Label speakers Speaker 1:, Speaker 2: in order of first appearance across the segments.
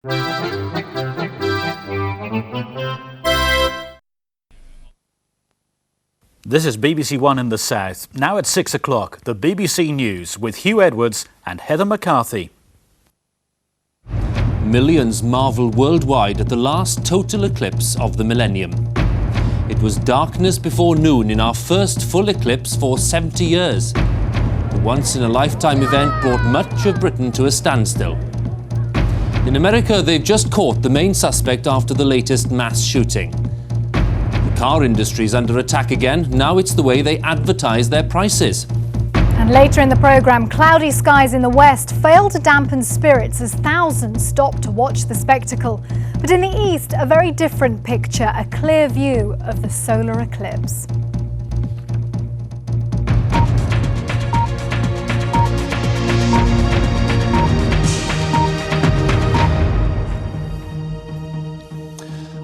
Speaker 1: This is BBC One in the South. Now at 6 o'clock, the BBC News with Hugh Edwards and Heather McCarthy.
Speaker 2: Millions marvel worldwide at the last total eclipse of the millennium. It was darkness before noon in our first full eclipse for 70 years. The once-in-a-lifetime event brought much of Britain to a standstill. In America, they've just caught the main suspect after the latest mass shooting. The car industry is under attack again. Now it's the way they advertise their prices.
Speaker 3: And later in the programme, cloudy skies in the west fail to dampen spirits as thousands stop to watch the spectacle. But in the east, a very different picture, a clear view of the solar eclipse.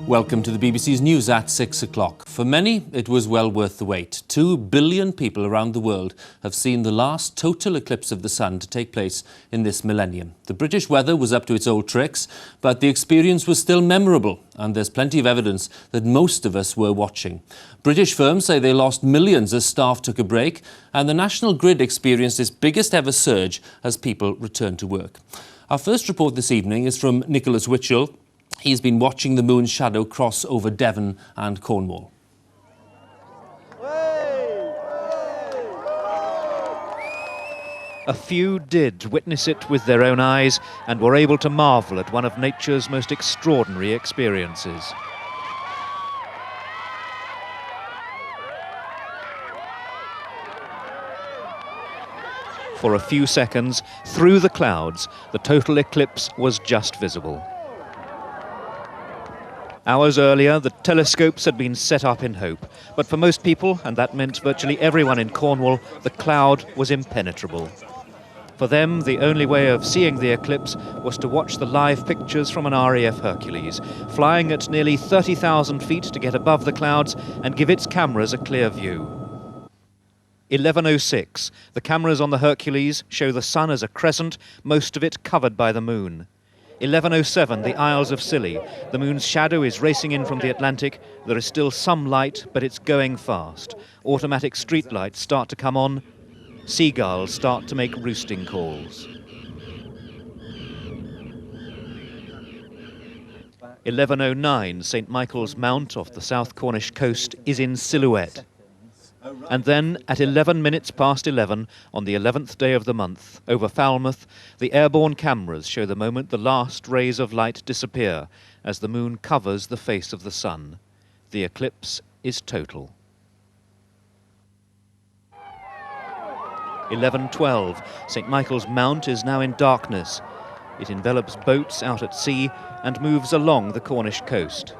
Speaker 2: Welcome to the BBC's News at 6 o'clock. For many, it was well worth the wait. 2 billion people around the world have seen the last total eclipse of the sun to take place in this millennium. The British weather was up to its old tricks, but the experience was still memorable, and there's plenty of evidence that most of us were watching. British firms say they lost millions as staff took a break, and the national grid experienced its biggest ever surge as people returned to work. Our first report this evening is from Nicholas Witchell. He's been watching the moon's shadow cross over Devon and Cornwall.
Speaker 4: A few did witness it with their own eyes and were able to marvel at one of nature's most extraordinary experiences. For a few seconds, through the clouds, the total eclipse was just visible. Hours earlier, the telescopes had been set up in hope. But for most people, and that meant virtually everyone in Cornwall, the cloud was impenetrable. For them, the only way of seeing the eclipse was to watch the live pictures from an RAF Hercules, flying at nearly 30,000 feet to get above the clouds and give its cameras a clear view. 11:06. The cameras on the Hercules show the sun as a crescent, most of it covered by the moon. 11:07, the Isles of Scilly. The moon's shadow is racing in from the Atlantic. There is still some light, but it's going fast. Automatic street lights start to come on. Seagulls start to make roosting calls. 11:09, St Michael's Mount off the south Cornish coast is in silhouette. And then, at 11 minutes past 11, on the 11th day of the month, over Falmouth, the airborne cameras show the moment the last rays of light disappear as the moon covers the face of the sun. The eclipse is total. 11:12, St Michael's Mount is now in darkness. It envelops boats out at sea and moves along the Cornish coast.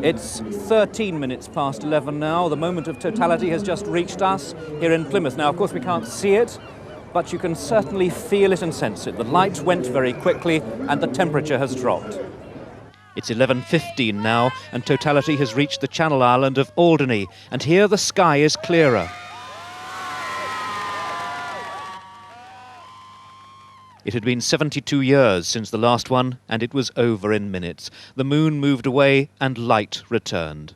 Speaker 4: It's 13 minutes past 11 now. The moment of totality has just reached us here in Plymouth. Now, of course, we can't see it, but you can certainly feel it and sense it. The light went very quickly and the temperature has dropped. It's 11:15 now, and totality has reached the Channel Island of Alderney, and here the sky is clearer. It had been 72 years since the last one, and it was over in minutes. The moon moved away and light returned.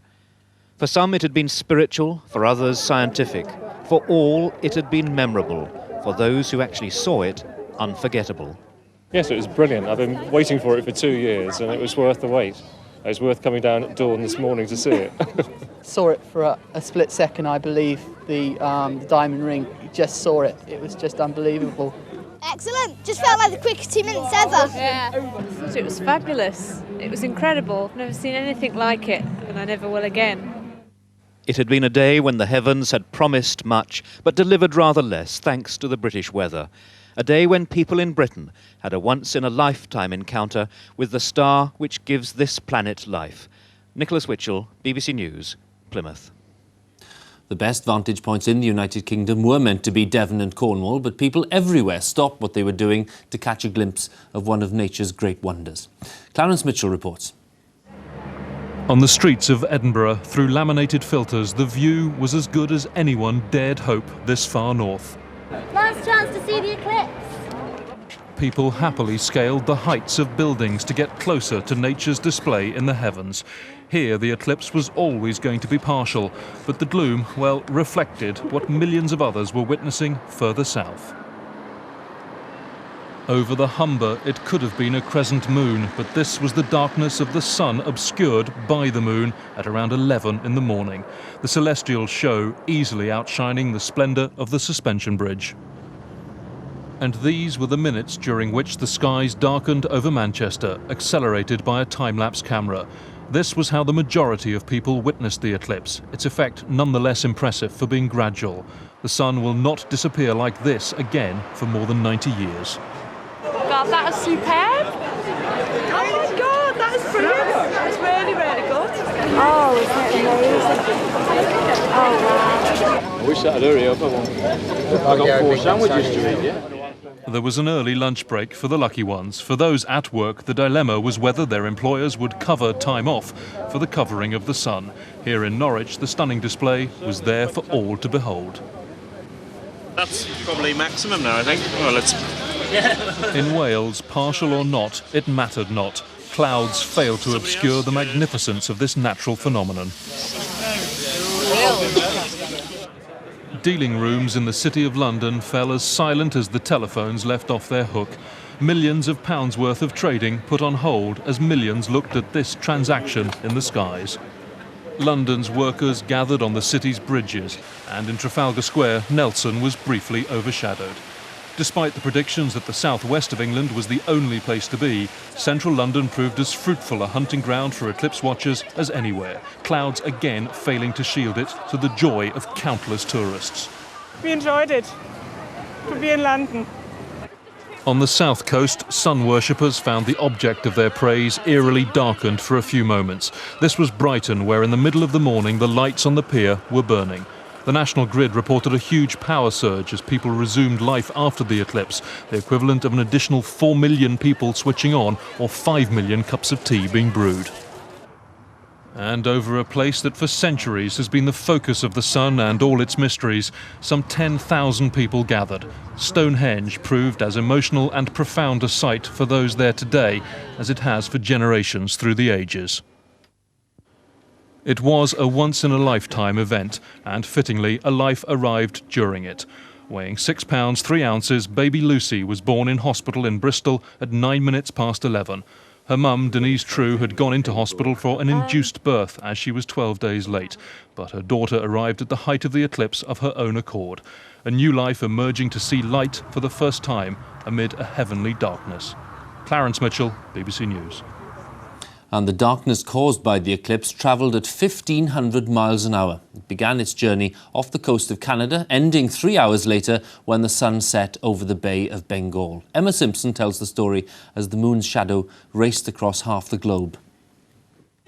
Speaker 4: For some it had been spiritual, for others scientific. For all it had been memorable. For those who actually saw it, unforgettable.
Speaker 5: Yes, it was brilliant. I've been waiting for it for 2 years, and it was worth the wait. It was worth coming down at dawn this morning to see it.
Speaker 6: Saw it for a split second, I believe, the diamond ring. Just saw it. It was just unbelievable.
Speaker 7: Excellent. Just felt like the quickest 2 minutes ever.
Speaker 8: Yeah, I thought it was fabulous. It was incredible. I've never seen anything like it, and I never will again.
Speaker 4: It had been a day when the heavens had promised much, but delivered rather less, thanks to the British weather. A day when people in Britain had a once-in-a-lifetime encounter with the star which gives this planet life. Nicholas Witchell, BBC News, Plymouth.
Speaker 2: The best vantage points in the United Kingdom were meant to be Devon and Cornwall, but people everywhere stopped what they were doing to catch a glimpse of one of nature's great wonders. Clarence Mitchell reports.
Speaker 9: On the streets of Edinburgh, through laminated filters, the view was as good as anyone dared hope this far north.
Speaker 7: Last chance to see the eclipse.
Speaker 9: people happily scaled the heights of buildings to get closer to nature's display in the heavens. Here, the eclipse was always going to be partial, but the gloom, well, reflected what millions of others were witnessing further south. Over the Humber, it could have been a crescent moon, but this was the darkness of the sun obscured by the moon at around 11 in the morning. The celestial show easily outshining the splendour of the suspension bridge. And these were the minutes during which the skies darkened over Manchester, accelerated by a time-lapse camera. This was how the majority of people witnessed the eclipse, its effect nonetheless impressive for being gradual. The sun will not disappear like this again for more than 90 years.
Speaker 8: God, that is superb. Oh my God, that is brilliant. It's really, really good.
Speaker 10: Oh, isn't it amazing? Oh, wow.
Speaker 11: I wish that'd hurry up. I got 4 sandwiches to eat, yeah.
Speaker 9: There was an early lunch break for the lucky ones. For those at work, the dilemma was whether their employers would cover time off for the covering of the sun. Here in Norwich, the stunning display was there for all to behold.
Speaker 12: That's probably maximum now, I think. Well, let's...
Speaker 9: In Wales, partial or not, it mattered not. Clouds failed to obscure the magnificence of this natural phenomenon. Dealing rooms in the City of London fell as silent as the telephones left off their hook. Millions of pounds worth of trading put on hold as millions looked at this transaction in the skies. London's workers gathered on the city's bridges, and in Trafalgar Square, Nelson was briefly overshadowed. Despite the predictions that the southwest of England was the only place to be, central London proved as fruitful a hunting ground for eclipse watchers as anywhere. Clouds again failing to shield it, to the joy of countless tourists.
Speaker 13: We enjoyed it, to be in London.
Speaker 9: On the south coast, sun worshippers found the object of their praise eerily darkened for a few moments. This was Brighton, where in the middle of the morning the lights on the pier were burning. The National Grid reported a huge power surge as people resumed life after the eclipse, the equivalent of an additional 4 million people switching on or 5 million cups of tea being brewed. And over a place that for centuries has been the focus of the sun and all its mysteries, some 10,000 people gathered. Stonehenge proved as emotional and profound a sight for those there today as it has for generations through the ages. It was a once-in-a-lifetime event, and fittingly, a life arrived during it. Weighing 6 pounds 3 ounces, baby Lucy was born in hospital in Bristol at 9 minutes past 11. Her mum, Denise True, had gone into hospital for an induced birth as she was 12 days late, but her daughter arrived at the height of the eclipse of her own accord. A new life emerging to see light for the first time amid a heavenly darkness. Clarence Mitchell, BBC News.
Speaker 2: And the darkness caused by the eclipse travelled at 1,500 miles an hour. It began its journey off the coast of Canada, ending 3 hours later when the sun set over the Bay of Bengal. Emma Simpson tells the story as the moon's shadow raced across half the globe.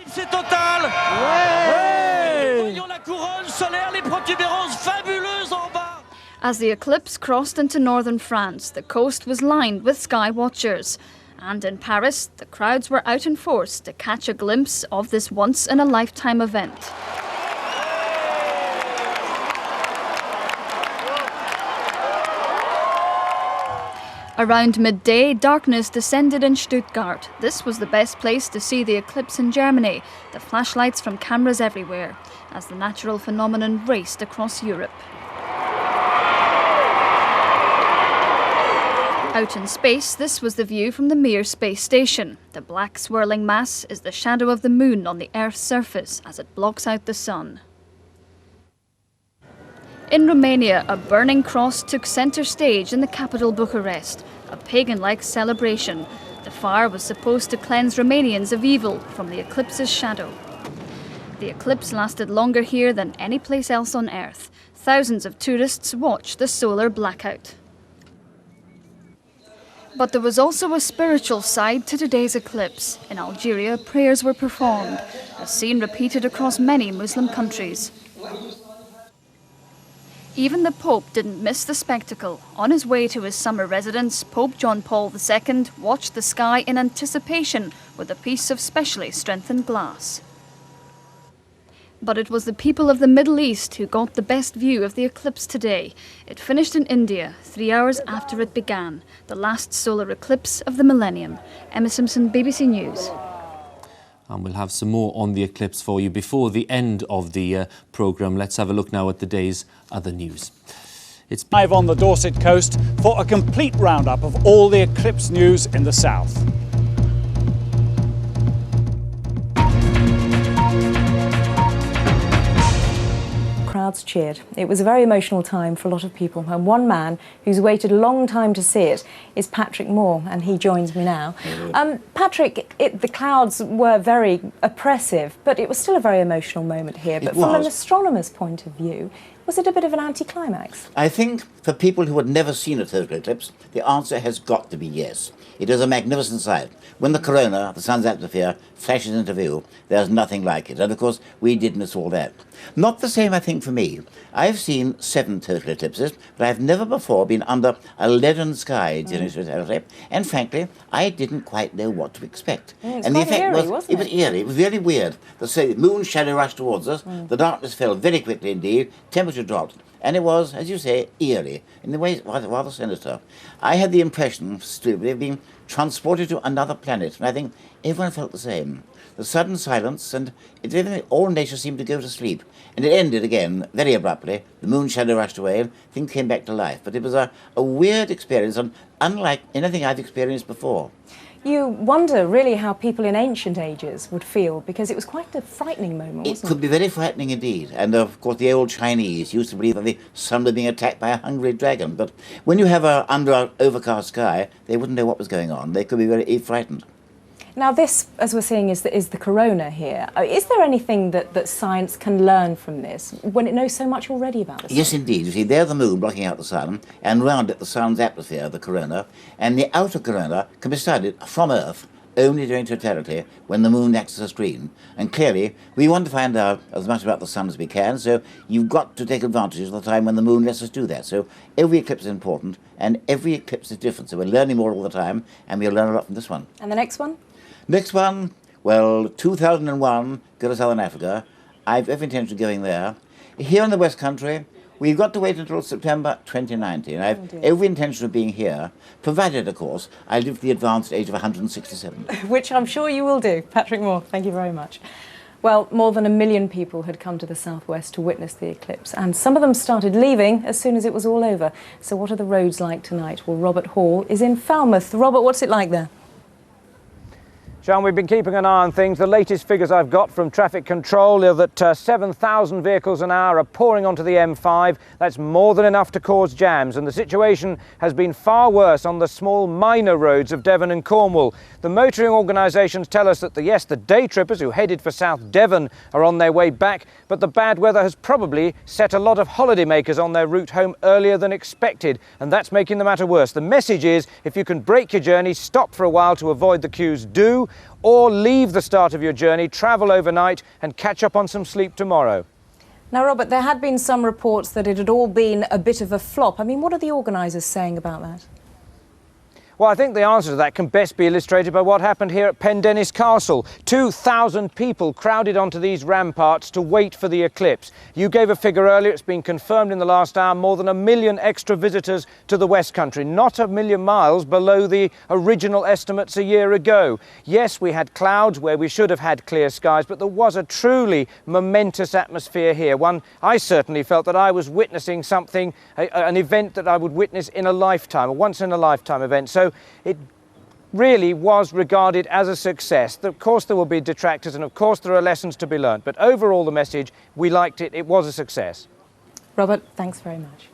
Speaker 14: C'est total! Ouais! Voyons la couronne solaire, les protubérances fabuleuses en bas!
Speaker 15: As the eclipse crossed into northern France, the coast was lined with sky watchers. And in Paris, the crowds were out in force to catch a glimpse of this once-in-a-lifetime event. Around midday, darkness descended in Stuttgart. This was the best place to see the eclipse in Germany, the flashlights from cameras everywhere, as the natural phenomenon raced across Europe. Out in space, this was the view from the Mir space station. The black swirling mass is the shadow of the moon on the Earth's surface as it blocks out the sun. In Romania, a burning cross took centre stage in the capital Bucharest, a pagan-like celebration. The fire was supposed to cleanse Romanians of evil from the eclipse's shadow. The eclipse lasted longer here than any place else on Earth. Thousands of tourists watched the solar blackout. But there was also a spiritual side to today's eclipse. In Algeria, prayers were performed, a scene repeated across many Muslim countries. Even the Pope didn't miss the spectacle. On his way to his summer residence, Pope John Paul II watched the sky in anticipation with a piece of specially strengthened glass. But it was the people of the Middle East who got the best view of the eclipse today. It finished in India 3 hours after it began, the last solar eclipse of the millennium. Emma Simpson, BBC News.
Speaker 2: And we'll have some more on the eclipse for you before the end of the programme. Let's have a look now at the day's other news. It's
Speaker 16: live on the Dorset coast for a complete roundup of all the eclipse news in the south.
Speaker 10: Crowds cheered. It was a very emotional time for a lot of people, and one man who's waited a long time to see it is Patrick Moore, and he joins me now. Patrick, the clouds were very oppressive, but it was still a very emotional moment here. But from an astronomer's point of view, was it a bit of an anticlimax?
Speaker 17: I think for people who had never seen a total eclipse, the answer has got to be yes. It is a magnificent sight. When the corona, the sun's atmosphere, flashes into view, there's nothing like it. And of course, we did miss all that. Not the same, I think, for me. I've seen 7 total eclipses, but I've never before been under a leaden sky during totality. And frankly, I didn't quite know what to expect.
Speaker 10: And the effect
Speaker 17: it was eerie. It was really weird. The moon shadow rushed towards us. The darkness fell very quickly indeed. Temperature dropped. And it was, as you say, eerie, in the way rather sinister. I had the impression, stupidly, of being transported to another planet, and I think everyone felt the same. The sudden silence, and all nature seemed to go to sleep. And it ended again, very abruptly. The moon shadow rushed away, and things came back to life. But it was a weird experience, and unlike anything I've experienced before.
Speaker 10: You wonder, really, how people in ancient ages would feel, because it was quite a frightening moment, wasn't it?
Speaker 17: It could be very frightening indeed. And, of course, the old Chinese used to believe that the sun was being attacked by a hungry dragon. But when you have under an overcast sky, they wouldn't know what was going on. They could be very frightened.
Speaker 10: Now, this, as we're seeing, is the corona here. Is there anything that science can learn from this, when it knows so much already about the sun?
Speaker 17: Yes, indeed. You see, there's the moon blocking out the sun, and round it the sun's atmosphere, the corona, and the outer corona can be studied from Earth only during totality, when the moon acts as a screen. And clearly, we want to find out as much about the sun as we can, so you've got to take advantage of the time when the moon lets us do that. So every eclipse is important, and every eclipse is different. So we're learning more all the time, and we'll learn a lot from this one.
Speaker 10: And the next one?
Speaker 17: Next one, well, 2001, go to Southern Africa. I've every intention of going there. Here in the West Country, we've got to wait until September 2019. I've every intention of being here, provided, of course, I live to the advanced age of 167.
Speaker 10: Which I'm sure you will do. Patrick Moore, thank you very much. Well, more than 1 million people had come to the southwest to witness the eclipse, and some of them started leaving as soon as it was all over. So what are the roads like tonight? Well, Robert Hall is in Falmouth. Robert, what's it like there?
Speaker 11: Sean, we've been keeping an eye on things. The latest figures I've got from traffic control are that 7,000 vehicles an hour are pouring onto the M5. That's more than enough to cause jams, and the situation has been far worse on the small minor roads of Devon and Cornwall. The motoring organisations tell us that, yes, the day trippers who headed for South Devon are on their way back, but the bad weather has probably set a lot of holidaymakers on their route home earlier than expected, and that's making the matter worse. The message is, if you can break your journey, stop for a while to avoid the queues, do, or leave the start of your journey, travel overnight and catch up on some sleep tomorrow.
Speaker 10: Now, Robert, there had been some reports that it had all been a bit of a flop. I mean, what are the organisers saying about that?
Speaker 11: Well, I think the answer to that can best be illustrated by what happened here at Pendennis Castle. 2,000 people crowded onto these ramparts to wait for the eclipse. You gave a figure earlier, it's been confirmed in the last hour, more than 1 million extra visitors to the West Country, not 1 million miles below the original estimates a year ago. Yes, we had clouds where we should have had clear skies, but there was a truly momentous atmosphere here. One, I certainly felt that I was witnessing something, an event that I would witness in a lifetime, a once-in-a-lifetime event. So it really was regarded as a success. Of course there will be detractors, and of course there are lessons to be learned, but overall the message, we liked it, it was a success.
Speaker 10: Robert, thanks very much.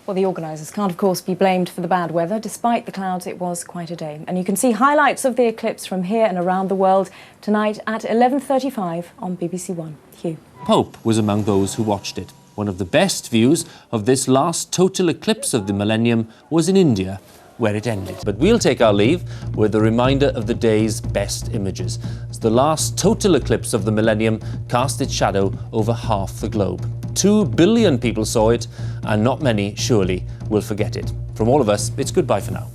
Speaker 10: Well, the organisers can't of course be blamed for the bad weather. Despite the clouds, it was quite a day, and you can see highlights of the eclipse from here and around the world tonight at 11:35 on BBC One. Hugh.
Speaker 2: Pope was among those who watched it. One of the best views of this last total eclipse of the millennium was in India, where it ended. But we'll take our leave with a reminder of the day's best images, as the last total eclipse of the millennium cast its shadow over half the globe. 2 billion people saw it, and not many, surely, will forget it. From all of us, it's goodbye for now.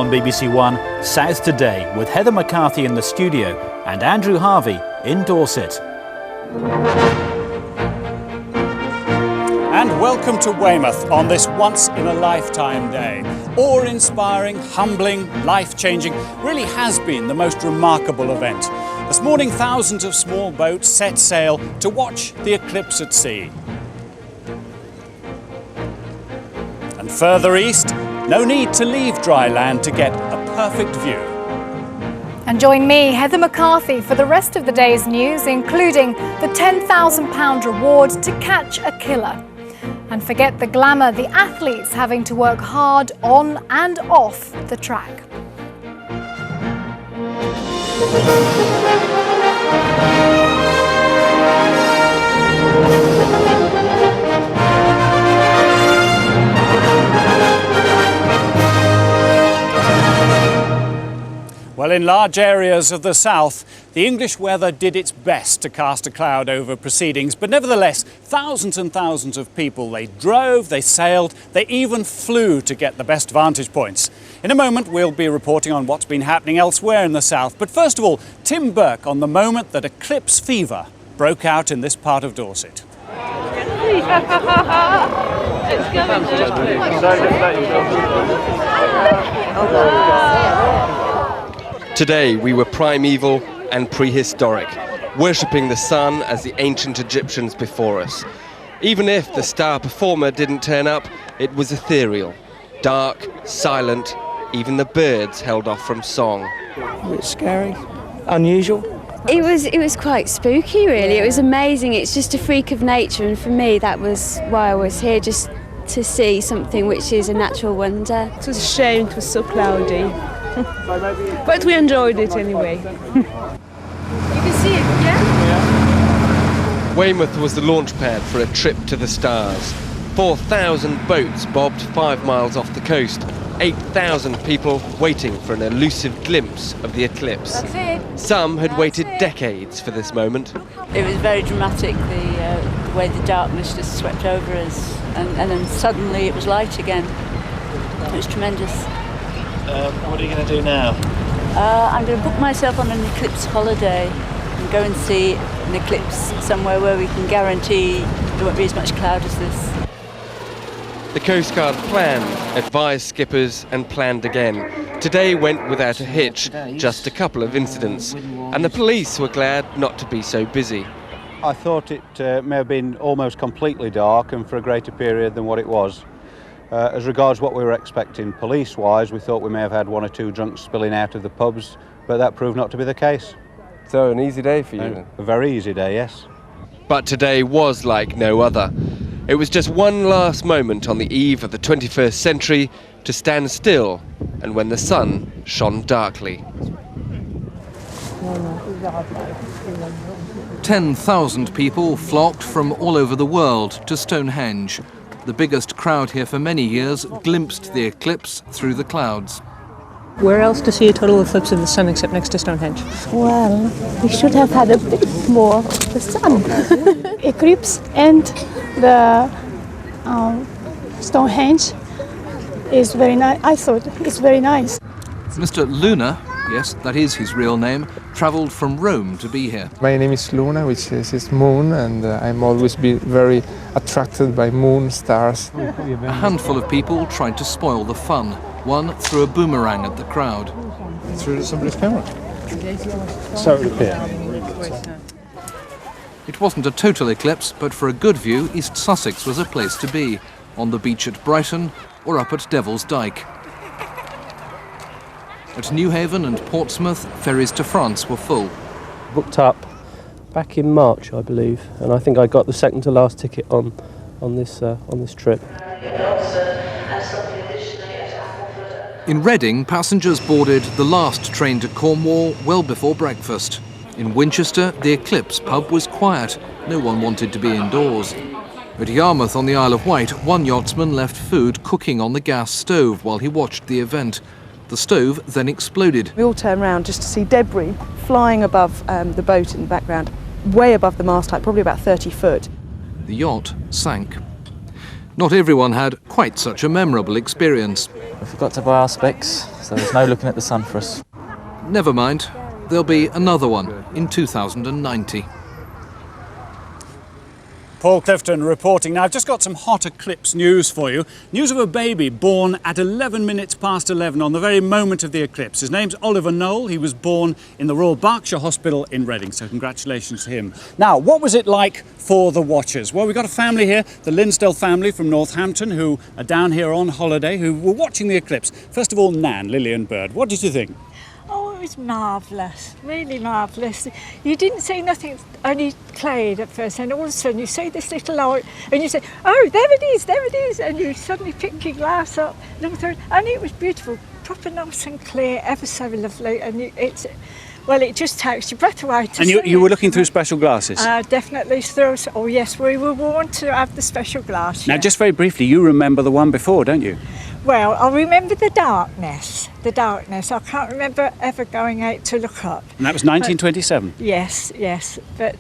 Speaker 1: on BBC One, South Today, with Heather McCarthy in the studio and Andrew Harvey in Dorset.
Speaker 16: And welcome to Weymouth on this once-in-a-lifetime day. Awe-inspiring, humbling, life-changing, really has been the most remarkable event. This morning, thousands of small boats set sail to watch the eclipse at sea. And further east, no need to leave dry land to get a perfect view.
Speaker 3: And join me, Heather McCarthy, for the rest of the day's news, including the £10,000 reward to catch a killer. And forget the glamour, the athletes having to work hard on and off the track.
Speaker 16: Well, in large areas of the south, the English weather did its best to cast a cloud over proceedings, but nevertheless, thousands and thousands of people, they drove, they sailed, they even flew to get the best vantage points. In a moment, we'll be reporting on what's been happening elsewhere in the south. But first of all, Tim Burke on the moment that eclipse fever broke out in this part of Dorset.
Speaker 18: Today we were primeval and prehistoric, worshipping the sun as the ancient Egyptians before us. Even if the star performer didn't turn up, it was ethereal, dark, silent, even the birds held off from song.
Speaker 19: A bit scary, unusual.
Speaker 20: It was quite spooky, really. It was amazing. It's just a freak of nature, and for me that was why I was here, just to see something which is a natural wonder.
Speaker 8: It was a shame it was so cloudy. But we enjoyed it anyway. You
Speaker 20: can see it, yeah?
Speaker 18: Weymouth was the launch pad for a trip to the stars. 4,000 boats bobbed 5 miles off the coast. 8,000 people waiting for an elusive glimpse of the eclipse. Some had waited decades for this moment.
Speaker 21: It was very dramatic, the way the darkness just swept over us, and then suddenly it was light again. It was tremendous.
Speaker 22: What are you going to do now?
Speaker 21: I'm going to book myself on an eclipse holiday and go and see an eclipse somewhere where we can guarantee there won't be as much cloud as this.
Speaker 18: The Coast Guard planned, advised skippers and planned again. Today went without a hitch, just a couple of incidents, and the police were glad not to be so busy.
Speaker 23: I thought it may have been almost completely dark and for a greater period than what it was. As regards what we were expecting police-wise, we thought we may have had one or two drunks spilling out of the pubs, but that proved not to be the case.
Speaker 18: So an easy day for you?
Speaker 23: A very easy day, yes.
Speaker 18: But today was like no other. It was just one last moment on the eve of the 21st century to stand still, and when the sun shone darkly.
Speaker 24: 10,000 people flocked from all over the world to Stonehenge. The biggest crowd here for many years glimpsed the eclipse through the clouds.
Speaker 8: Where else to see a total eclipse of the sun except next to Stonehenge?
Speaker 25: Well, we should have had a bit more of the sun. Eclipse and the Stonehenge is very nice. I thought it's very nice.
Speaker 24: Mr. Luna, yes, that is his real name, travelled from Rome to be here.
Speaker 26: My name is Luna, which is moon, and I'm always very attracted by moon, stars.
Speaker 24: A handful of people tried to spoil the fun. One threw a boomerang at the crowd.
Speaker 26: Through somebody's camera. So it appeared.
Speaker 24: It wasn't a total eclipse, but for a good view, East Sussex was a place to be, on the beach at Brighton or up at Devil's Dyke. At Newhaven and Portsmouth, ferries to France were full.
Speaker 27: Booked up back in March, I believe, and I think I got the second to last ticket on this trip.
Speaker 24: In Reading, passengers boarded the last train to Cornwall well before breakfast. In Winchester, the Eclipse pub was quiet. No one wanted to be indoors. At Yarmouth on the Isle of Wight, one yachtsman left food cooking on the gas stove while he watched the event. The stove then exploded.
Speaker 8: We all turned around just to see debris flying above the boat in the background, way above the mast height, probably about 30 foot.
Speaker 24: The yacht sank. Not everyone had quite such a memorable experience.
Speaker 4: We forgot to buy our specs, so there's no looking at the sun for us.
Speaker 24: Never mind, there'll be another one in 2090.
Speaker 16: Paul Clifton reporting. Now, I've just got some hot eclipse news for you. News of a baby born at 11 minutes past 11 on the very moment of the eclipse. His name's Oliver Knoll. He was born in the Royal Berkshire Hospital in Reading, so congratulations to him. Now, what was it like for the watchers? Well, we've got a family here, the Linsdale family from Northampton, who are down here on holiday, who were watching the eclipse. First of all, Nan, Lillian Bird, what did you think?
Speaker 5: Oh, it was marvellous, really marvellous. You didn't see nothing, only cloud at first, and all of a sudden you see this little light, and you say, oh, there it is, and you suddenly pick your glass up, look through, and it was beautiful, proper nice and clear, ever so lovely, and it just takes your breath away to see.
Speaker 16: And you were looking through special glasses?
Speaker 5: Definitely through, oh yes, we were warned to have the special glass.
Speaker 16: Now,
Speaker 5: yeah.
Speaker 16: just very briefly, you remember the one before, don't you?
Speaker 5: Well, I remember the darkness. I can't remember ever going out to look up.
Speaker 16: And that was 1927?
Speaker 5: Yes, but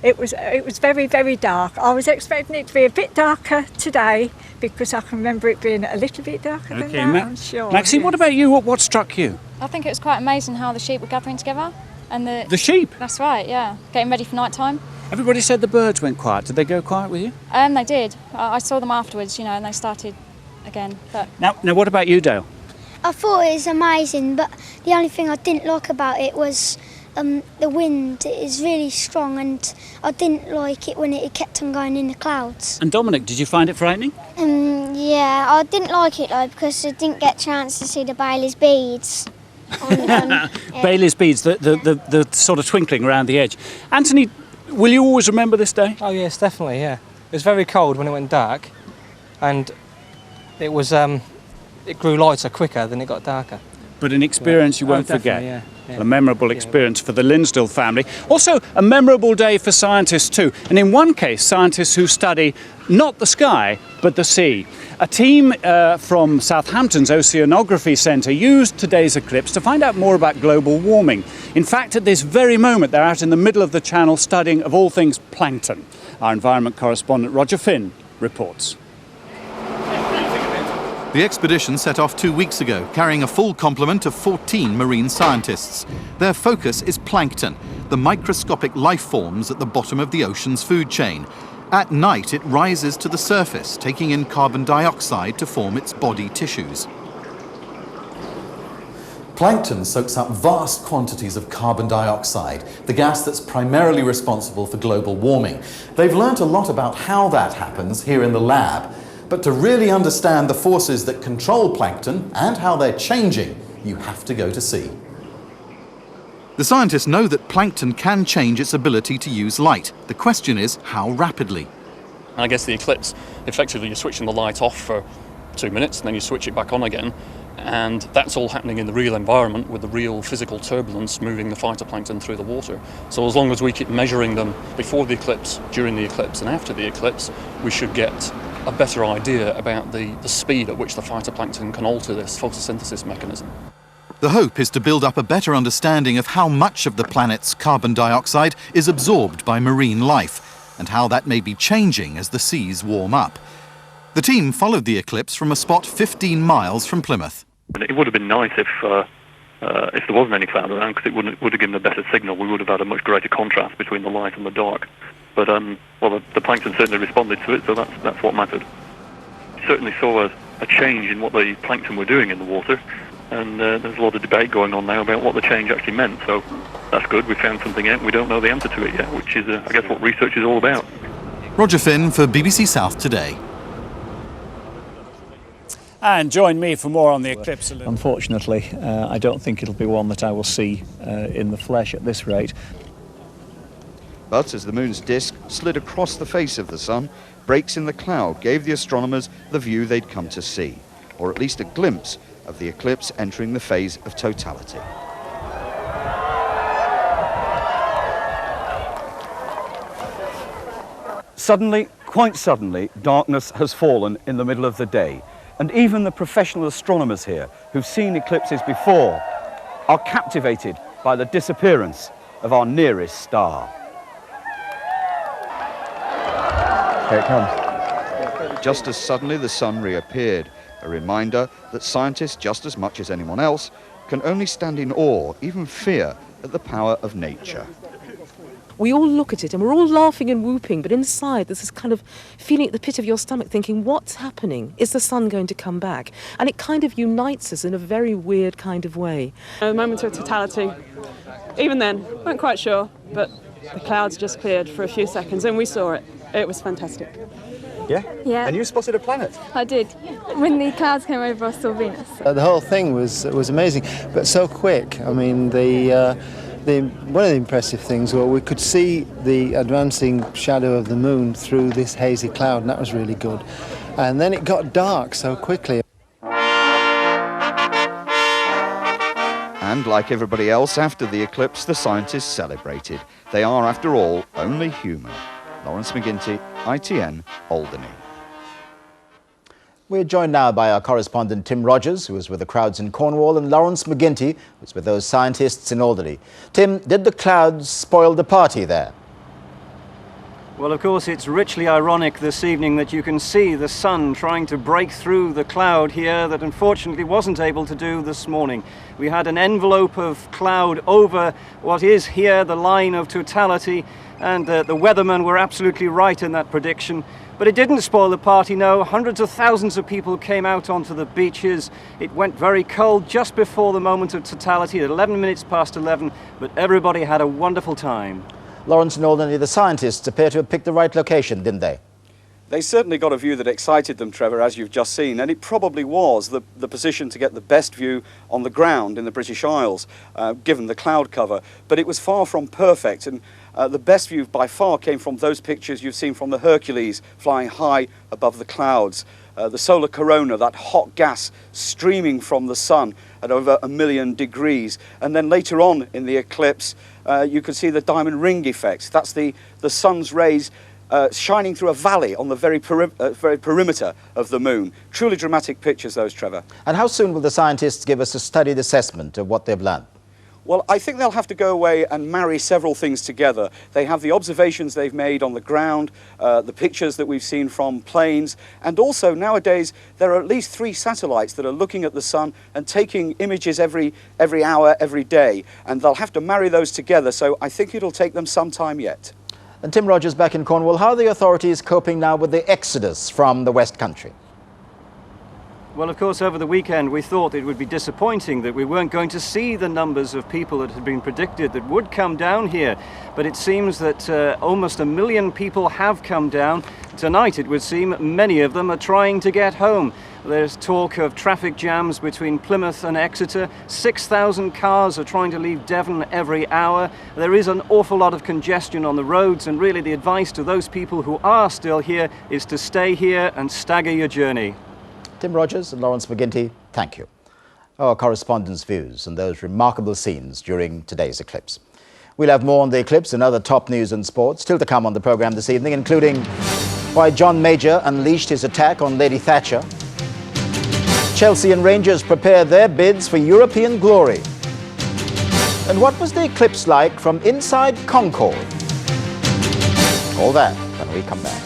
Speaker 5: it was very, very dark. I was expecting it to be a bit darker today because I can remember it being a little bit darker than that, I'm sure.
Speaker 16: Maxine, what about you? What struck you?
Speaker 6: I think it was quite amazing how the sheep were gathering together. And
Speaker 16: the sheep?
Speaker 6: That's right, yeah. Getting ready for night time.
Speaker 16: Everybody said the birds went quiet. Did they go quiet with you?
Speaker 6: They did. I saw them afterwards, and they started again. But
Speaker 16: Now, what about you, Dale?
Speaker 7: I thought it was amazing, but the only thing I didn't like about it was the wind. It is really strong, and I didn't like it when it kept on going in the clouds.
Speaker 16: And Dominic, did you find it frightening?
Speaker 7: Yeah, I didn't like it though because I didn't get a chance to see the Bailey's beads.
Speaker 16: Bailey's beads, the sort of twinkling around the edge. Anthony, will you always remember this day?
Speaker 19: Oh yes, definitely, yeah. It was very cold when it went dark, and it was it grew lighter quicker than it got darker.
Speaker 16: But an experience you won't forget.
Speaker 19: Yeah.
Speaker 16: A memorable experience for the Linsdale family. Also a memorable day for scientists too. And in one case, scientists who study not the sky, but the sea. A team from Southampton's Oceanography Centre used today's eclipse to find out more about global warming. In fact, at this very moment, they're out in the middle of the channel studying, of all things, plankton. Our environment correspondent Roger Finn reports.
Speaker 9: The expedition set off 2 weeks ago, carrying a full complement of 14 marine scientists. Their focus is plankton, the microscopic life forms at the bottom of the ocean's food chain. At night, it rises to the surface, taking in carbon dioxide to form its body tissues.
Speaker 12: Plankton soaks up vast quantities of carbon dioxide, the gas that's primarily responsible for global warming. They've learnt a lot about how that happens here in the lab. But to really understand the forces that control plankton and how they're changing, you have to go to sea.
Speaker 9: The scientists know that plankton can change its ability to use light. The question is, how rapidly?
Speaker 13: I guess the eclipse, effectively you're switching the light off for 2 minutes and then you switch it back on again. And that's all happening in the real environment with the real physical turbulence moving the phytoplankton through the water. So as long as we keep measuring them before the eclipse, during the eclipse and after the eclipse, we should get a better idea about the speed at which the phytoplankton can alter this photosynthesis mechanism.
Speaker 9: The hope is to build up a better understanding of how much of the planet's carbon dioxide is absorbed by marine life, and how that may be changing as the seas warm up. The team followed the eclipse from a spot 15 miles from Plymouth.
Speaker 28: It would have been nice if there wasn't any cloud around, because it would have given a better signal. We would have had a much greater contrast between the light and the dark. But the plankton certainly responded to it, so that's what mattered. Certainly saw a change in what the plankton were doing in the water, and there's a lot of debate going on now about what the change actually meant. So that's good. We found something out. We don't know the answer to it yet, which is, I guess, what research is all about.
Speaker 9: Roger Finn for BBC South Today.
Speaker 16: And join me for more on the eclipse.
Speaker 29: Unfortunately, I don't think it'll be one that I will see in the flesh at this rate.
Speaker 30: But as the moon's disk slid across the face of the sun, breaks in the cloud gave the astronomers the view they'd come to see, or at least a glimpse of the eclipse entering the phase of totality.
Speaker 31: Suddenly, quite suddenly, darkness has fallen in the middle of the day, and even the professional astronomers here, who've seen eclipses before, are captivated by the disappearance of our nearest star. Here it comes.
Speaker 30: just as suddenly the sun reappeared, a reminder that scientists, just as much as anyone else, can only stand in awe, even fear, at the power of nature.
Speaker 1: We all look at it and we're all laughing and whooping, but inside there's this kind of feeling at the pit of your stomach thinking, what's happening? Is the sun going to come back? And it kind of unites us in a very weird kind of way.
Speaker 2: A moment of totality. Even then, weren't quite sure, but the clouds just cleared for a few seconds and we saw it. It was fantastic.
Speaker 31: Yeah?
Speaker 3: Yeah.
Speaker 31: And you spotted a planet?
Speaker 3: I did. When the clouds came over, I saw Venus. The whole thing was amazing, but so quick. I mean, one of the impressive things was we could see the advancing shadow of the moon through this hazy cloud, and that was really good. And then it got dark so quickly.
Speaker 30: And like everybody else, after the eclipse, the scientists celebrated. They are, after all, only human. Lawrence McGinty, ITN, Alderney.
Speaker 10: We're joined now by our correspondent Tim Rogers, who was with the crowds in Cornwall, and Lawrence McGinty, who was with those scientists in Alderney. Tim, did the clouds spoil the party there?
Speaker 31: Well, of course, it's richly ironic this evening that you can see the sun trying to break through the cloud here that unfortunately wasn't able to do this morning. We had an envelope of cloud over what is here the line of totality, and the weathermen were absolutely right in that prediction. But it didn't spoil the party, no. Hundreds of thousands of people came out onto the beaches. It went very cold just before the moment of totality at 11 minutes past 11, but everybody had a wonderful time.
Speaker 10: Lawrence and Alderney, the scientists appear to have picked the right location, didn't they?
Speaker 31: They certainly got a view that excited them, Trevor, as you've just seen, and it probably was the position to get the best view on the ground in the British Isles, given the cloud cover. But it was far from perfect, and the best view by far came from those pictures you've seen from the Hercules flying high above the clouds. The solar corona, that hot gas streaming from the sun at over 1 million degrees. And then later on in the eclipse, you could see the diamond ring effect. That's the sun's rays shining through a valley on the very perimeter of the moon. Truly dramatic pictures, those, Trevor.
Speaker 10: And how soon will the scientists give us a studied assessment of what they've learned?
Speaker 31: Well, I think they'll have to go away and marry several things together. They have the observations they've made on the ground, the pictures that we've seen from planes, and also nowadays there are at least 3 satellites that are looking at the sun and taking images every hour, every day, and they'll have to marry those together, so I think it'll take them some time yet.
Speaker 10: And Tim Rogers back in Cornwall, how are the authorities coping now with the exodus from the West Country?
Speaker 31: Well, of course, over the weekend we thought it would be disappointing that we weren't going to see the numbers of people that had been predicted that would come down here. But it seems that almost 1 million people have come down. Tonight, it would seem, many of them are trying to get home. There's talk of traffic jams between Plymouth and Exeter. 6,000 cars are trying to leave Devon every hour. There is an awful lot of congestion on the roads, and really the advice to those people who are still here is to stay here and stagger your journey.
Speaker 10: Tim Rogers and Lawrence McGinty, thank you. Our correspondents' views on those remarkable scenes during today's eclipse. We'll have more on the eclipse and other top news and sports still to come on the programme this evening, including why John Major unleashed his attack on Lady Thatcher. Chelsea and Rangers prepare their bids for European glory. And what was the eclipse like from inside Concorde? All that when we come back.